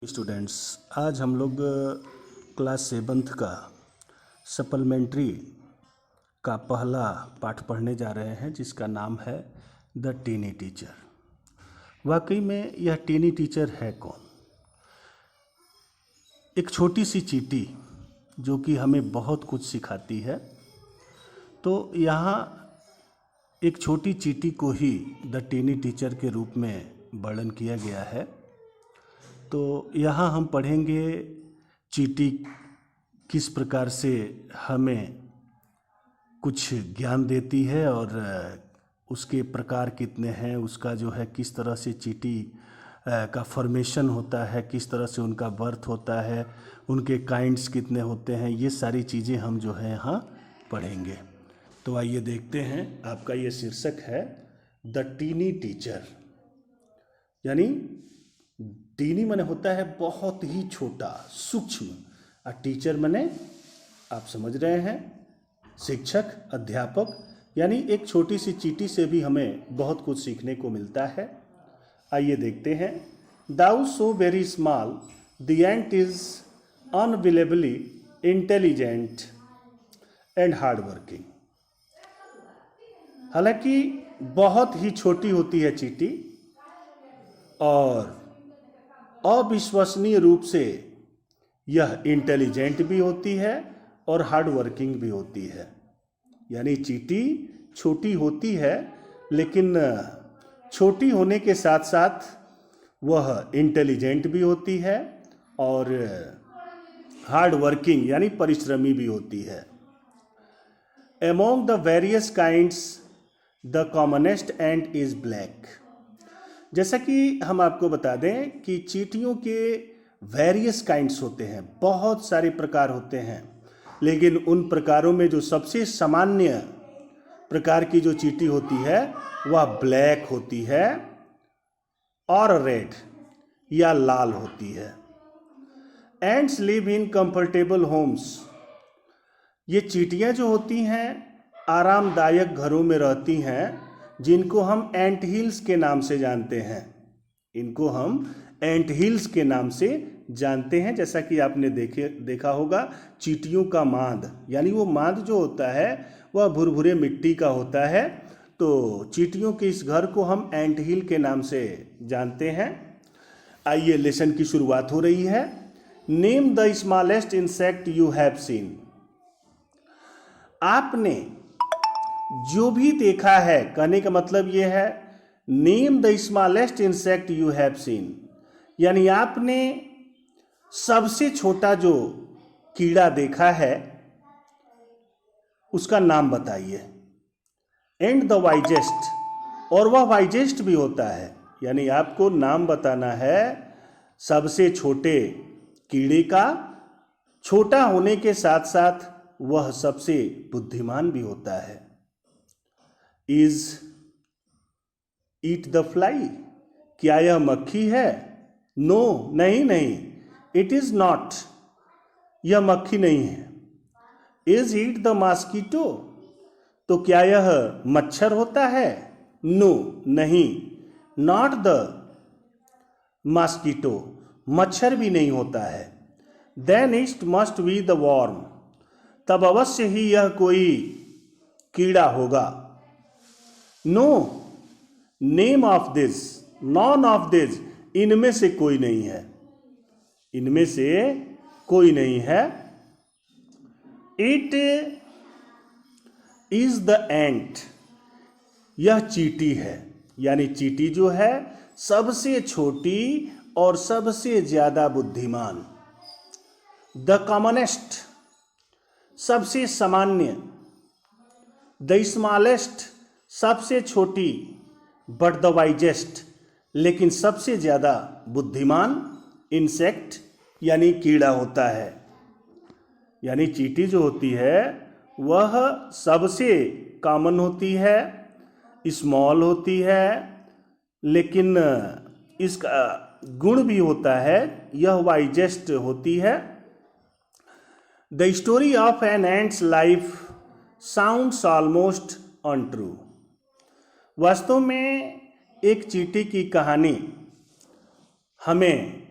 Students, आज हम लोग क्लास 7th का सप्लीमेंट्री का पहला पाठ पढ़ने जा रहे हैं, जिसका नाम है द टीनी टीचर। वाकई में यह टीनी टीचर है कौन? एक छोटी सी चींटी जो कि हमें बहुत कुछ सिखाती है। तो यहाँ एक छोटी चींटी को ही द टीनी टीचर के रूप में वर्णन किया गया है। तो यहाँ हम पढ़ेंगे चींटी किस प्रकार से हमें कुछ ज्ञान देती है और उसके प्रकार कितने हैं, उसका जो है किस तरह से चींटी का फॉर्मेशन होता है, किस तरह से उनका बर्थ होता है, उनके काइंड्स कितने होते हैं, ये सारी चीज़ें हम जो है यहाँ पढ़ेंगे। तो आइए देखते हैं। आपका ये शीर्षक है द टीनी टीचर, यानी टीनी माने होता है बहुत ही छोटा, सूक्ष्म, और टीचर माने आप समझ रहे हैं शिक्षक, अध्यापक। यानी एक छोटी सी चींटी से भी हमें बहुत कुछ सीखने को मिलता है। आइए देखते हैं। Though so very small, the ant is unbelievably intelligent and hard working. हालांकि बहुत ही छोटी होती है चींटी और अविश्वसनीय रूप से यह इंटेलिजेंट भी होती है और हार्ड वर्किंग भी होती है। यानी चींटी छोटी होती है, लेकिन छोटी होने के साथ साथ वह इंटेलिजेंट भी होती है और हार्ड वर्किंग यानी परिश्रमी भी होती है। Among the various kinds, the commonest ant is black। जैसा कि हम आपको बता दें कि चींटियों के वेरियस काइंड्स होते हैं, बहुत सारे प्रकार होते हैं, लेकिन उन प्रकारों में जो सबसे सामान्य प्रकार की जो चींटी होती है वह ब्लैक होती है और रेड या लाल होती है। Ants live in comfortable homes. ये चींटियां जो होती हैं आरामदायक घरों में रहती हैं, जिनको हम एंट हिल्स के नाम से जानते हैं। इनको हम एंट हिल्स के नाम से जानते हैं। जैसा कि आपने देखा होगा, चींटियों का मांद, यानी वो मांद जो होता है वह भुरभुरे मिट्टी का होता है। तो चींटियों के इस घर को हम एंट हिल के नाम से जानते हैं। आइए, लेसन की शुरुआत हो रही है। Name the smallest insect you have seen. आपने जो भी देखा है, कहने का मतलब यह है name the smallest insect you have seen, यानी आपने सबसे छोटा जो कीड़ा देखा है उसका नाम बताइए। एंड द वाइजेस्ट, और वह वाइजेस्ट भी होता है, यानी आपको नाम बताना है सबसे छोटे कीड़े का। छोटा होने के साथ साथ वह सबसे बुद्धिमान भी होता है। इज ईट द फ्लाई, क्या यह मक्खी है? नो, नहीं, इट इज नॉट, यह मक्खी नहीं है। इज ईट द मॉस्किटो, तो क्या यह मच्छर होता है? नो, नहीं, नॉट द मॉस्किटो, मच्छर भी नहीं होता है। Then it must be the worm, तब अवश्य ही यह कोई कीड़ा होगा। No, name of this, none of this, इनमें से कोई नहीं है, इनमें से कोई नहीं है। इट इज द एंट, यह चींटी है, यानी चींटी जो है सबसे छोटी और सबसे ज्यादा बुद्धिमान। द कॉमनेस्ट, सबसे सामान्य। द स्मॉलेस्ट, सबसे छोटी। बट द वाइजेस्ट, लेकिन सबसे ज्यादा बुद्धिमान। इंसेक्ट यानी कीड़ा होता है, यानी चींटी जो होती है वह सबसे कॉमन होती है, स्मॉल होती है, लेकिन इसका गुण भी होता है, यह वाइजेस्ट होती है। The story of an ant's life sounds almost untrue. वास्तव में एक चींटी की कहानी हमें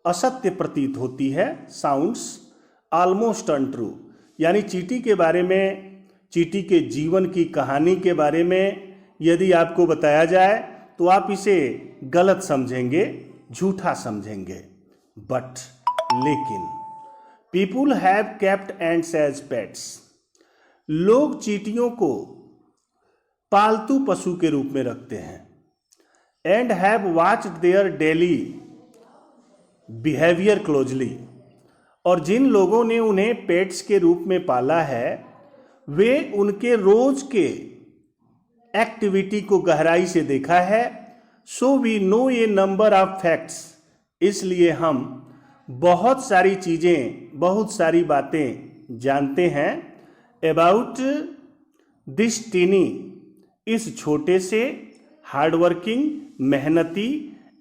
असत्य प्रतीत होती है, साउंड्स ऑलमोस्ट अनट्रू। यानी चींटी के बारे में, चींटी के जीवन की कहानी के बारे में यदि आपको बताया जाए तो आप इसे गलत समझेंगे, झूठा समझेंगे। बट लेकिन people have kept ants as pets. लोग चींटियों को पालतू पशु के रूप में रखते हैं। And have watched their daily behaviour closely. और जिन लोगों ने उन्हें पेट्स के रूप में पाला है वे उनके रोज के एक्टिविटी को गहराई से देखा है। So we know a number of facts. इसलिए हम बहुत सारी चीजें, बहुत सारी बातें जानते हैं अबाउट दिस टीनी, इस छोटे से हार्डवर्किंग, मेहनती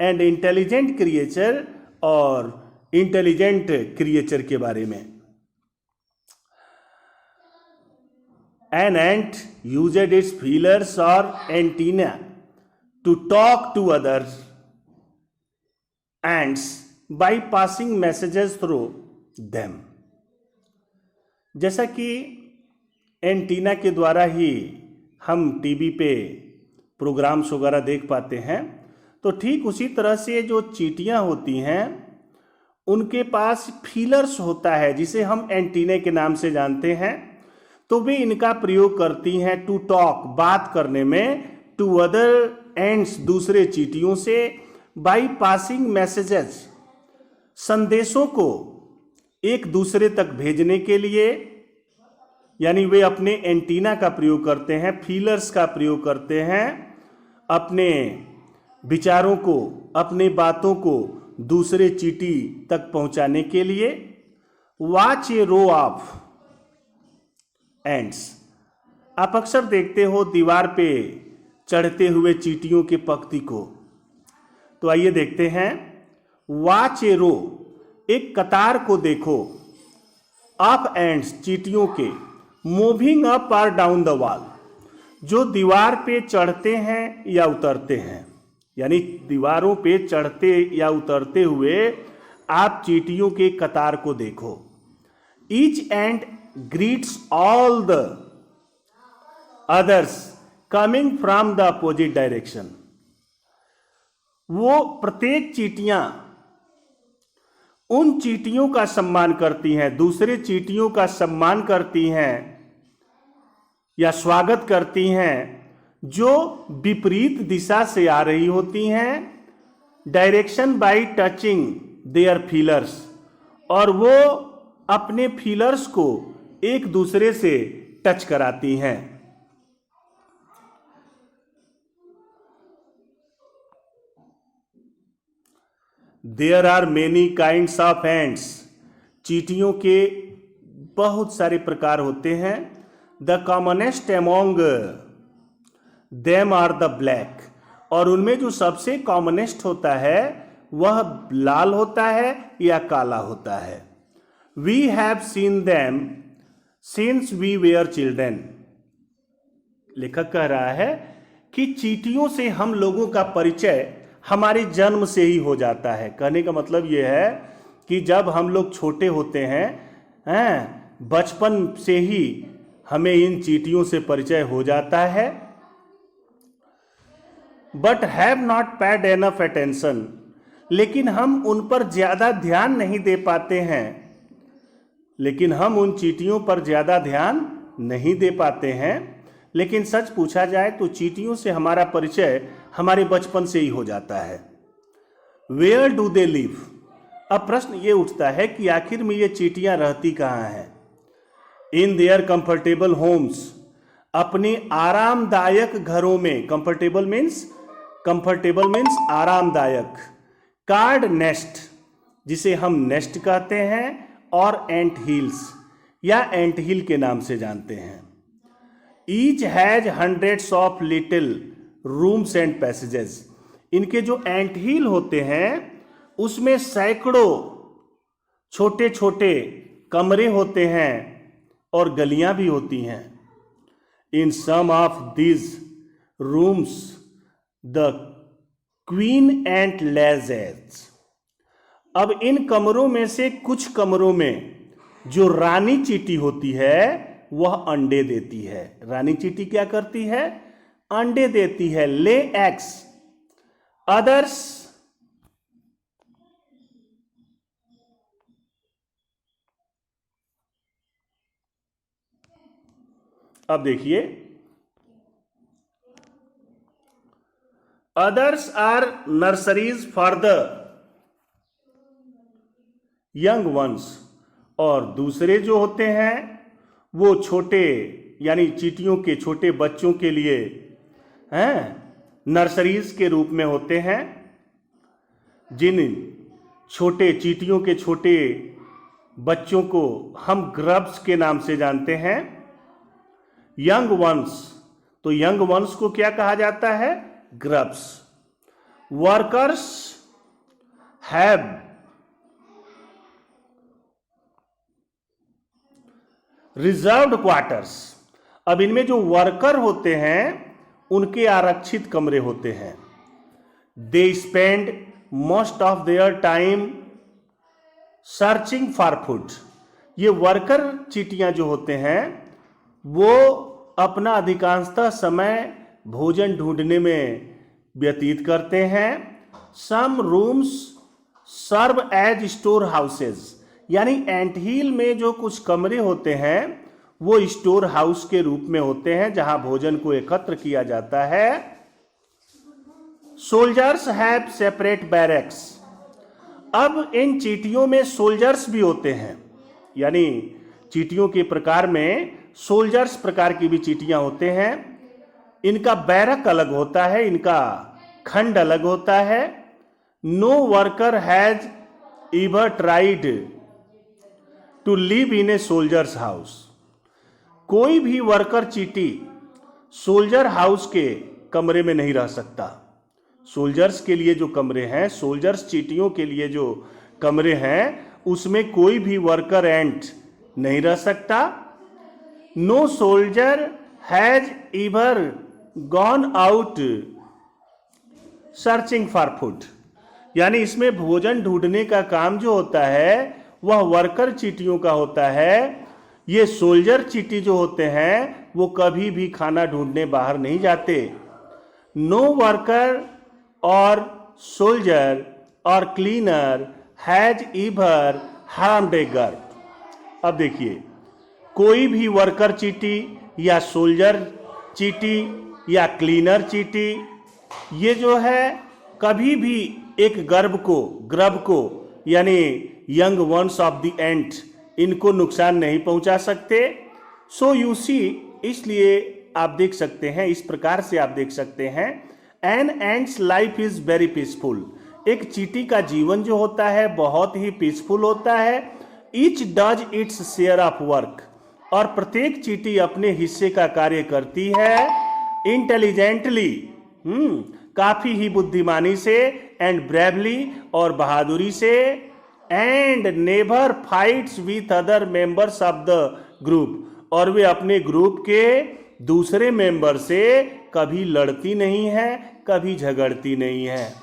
एंड इंटेलिजेंट क्रिएचर, और इंटेलिजेंट क्रिएचर के बारे में। An ant used its feelers or antenna to talk to other ants by passing messages through them। जैसा कि एंटीना के द्वारा ही हम टीवी पे प्रोग्राम्स वगैरह देख पाते हैं, तो ठीक उसी तरह से जो चींटियां होती हैं उनके पास फीलर्स होता है जिसे हम एंटीने के नाम से जानते हैं। तो वे इनका प्रयोग करती हैं टू टॉक, बात करने में, टू अदर एंड्स, दूसरे चींटियों से, बाई पासिंग मैसेजेस, संदेशों को एक दूसरे तक भेजने के लिए। यानी वे अपने एंटीना का प्रयोग करते हैं, फीलर्स का प्रयोग करते हैं अपने विचारों को, अपने बातों को दूसरे चींटी तक पहुंचाने के लिए। Watch a row of ants. आप अक्सर देखते हो दीवार पे चढ़ते हुए चींटियों के पंक्ति को। तो आइए देखते हैं। वॉच ए रो, एक कतार को देखो, ऑफ एंड्स, चींटियों के, मूविंग अप और डाउन द वॉल, जो दीवार पे चढ़ते हैं या उतरते हैं। यानी दीवारों पे चढ़ते या उतरते हुए आप चींटियों के कतार को देखो। Each and greets all the others coming from the opposite direction। वो प्रत्येक चींटियां उन चींटियों का सम्मान करती हैं, दूसरे चींटियों का सम्मान करती हैं या स्वागत करती हैं जो विपरीत दिशा से आ रही होती हैं। Direction by touching their feelers, और वो अपने फीलर्स को एक दूसरे से टच कराती हैं। There are many kinds of ants. चींटियों के बहुत सारे प्रकार होते हैं। The commonest among them are the black. और उनमें जो सबसे कॉमनेस्ट होता है वह लाल होता है या काला होता है। We have seen them since we were children. लेखक कह रहा है कि चींटियों से हम लोगों का परिचय हमारे जन्म से ही हो जाता है। कहने का मतलब यह है कि जब हम लोग छोटे होते हैं, बचपन से ही हमें इन चींटियों से परिचय हो जाता है। But have not paid enough attention. लेकिन हम उन पर ज्यादा ध्यान नहीं दे पाते हैं। लेकिन हम उन चींटियों पर ज्यादा ध्यान नहीं दे पाते हैं। लेकिन सच पूछा जाए तो चींटियों से हमारा परिचय हमारे बचपन से ही हो जाता है। Where do they live. अब प्रश्न ये उठता है कि आखिर में ये चींटियां रहती कहाँ हैं। इन देयर कंफर्टेबल होम्स, अपने आरामदायक घरों में। कंफर्टेबल मीन्स आरामदायक। कार्ड नेस्ट, जिसे हम नेस्ट कहते हैं, और एंट हिल्स या एंट हिल के नाम से जानते हैं। Each has hundreds of little rooms and passages. इनके जो एंट हिल होते हैं उसमें सैकड़ों छोटे छोटे कमरे होते हैं और गलियां भी होती हैं। In some of these rooms the queen ant lays eggs. अब इन कमरों में से कुछ कमरों में जो रानी चींटी होती है वह अंडे देती है। रानी चींटी क्या करती है? अंडे देती है, ले एग्स। अदर्स अब देखिए, others are nurseries for the young ones, और दूसरे जो होते हैं वो छोटे यानी चींटियों के छोटे बच्चों के लिए हैं नर्सरीज के रूप में होते हैं। जिन छोटे चींटियों के छोटे बच्चों को हम ग्रब्स के नाम से जानते हैं। यंग वंस, तो यंग वंस को क्या कहा जाता है? Grubs. Workers have reserved quarters, अब इनमें जो वर्कर होते हैं उनके आरक्षित कमरे होते हैं। They spend most of their time searching for food, ये वर्कर चींटियां जो होते हैं वो अपना अधिकांशतः समय भोजन ढूंढने में व्यतीत करते हैं। Some rooms serve as store houses, यानी एंटहील में जो कुछ कमरे होते हैं वो स्टोर हाउस के रूप में होते हैं जहां भोजन को एकत्र किया जाता है। सोल्जर्स हैव सेपरेट बैरक्स, अब इन चींटियों में सोल्जर्स भी होते हैं, यानी चींटियों के प्रकार में सोल्जर्स प्रकार की भी चींटियां होते हैं। इनका बैरक अलग होता है, इनका खंड अलग होता है। No worker has ever tried to live in a soldier's house, कोई भी वर्कर चींटी सोल्जर हाउस के कमरे में नहीं रह सकता। सोल्जर्स के लिए जो कमरे हैं, सोल्जर्स चींटियों के लिए जो कमरे हैं उसमें कोई भी वर्कर एंट नहीं रह सकता। No soldier has ever gone out searching for food, यानी इसमें भोजन ढूंढने का काम जो होता है वह वर्कर चींटियों का होता है। ये सोल्जर चींटी जो होते हैं वो कभी भी खाना ढूंढने बाहर नहीं जाते। नो वर्कर और सोल्जर और cleaner has ever harmed a girl, अब देखिए, कोई भी वर्कर चींटी या सोल्जर चींटी या क्लीनर चींटी ये जो है कभी भी एक ग्रब को यानी यंग वंस ऑफ द एंट इनको नुकसान नहीं पहुंचा सकते। सो यू सी, इसलिए आप देख सकते हैं, इस प्रकार से आप देख सकते हैं, an ant's life is very peaceful, एक चींटी का जीवन जो होता है बहुत ही पीसफुल होता है। Each does its share of work, और प्रत्येक चींटी अपने हिस्से का कार्य करती है। इंटेलिजेंटली, काफी ही बुद्धिमानी से, एंड ब्रेवली और बहादुरी से, and never fights with other members of the group, और वे अपने ग्रुप के दूसरे मेंबर से कभी लड़ती नहीं है, कभी झगड़ती नहीं है।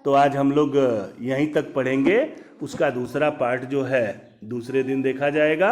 तो आज हम लोग यहीं तक पढ़ेंगे, उसका दूसरा पार्ट जो है दूसरे दिन देखा जाएगा।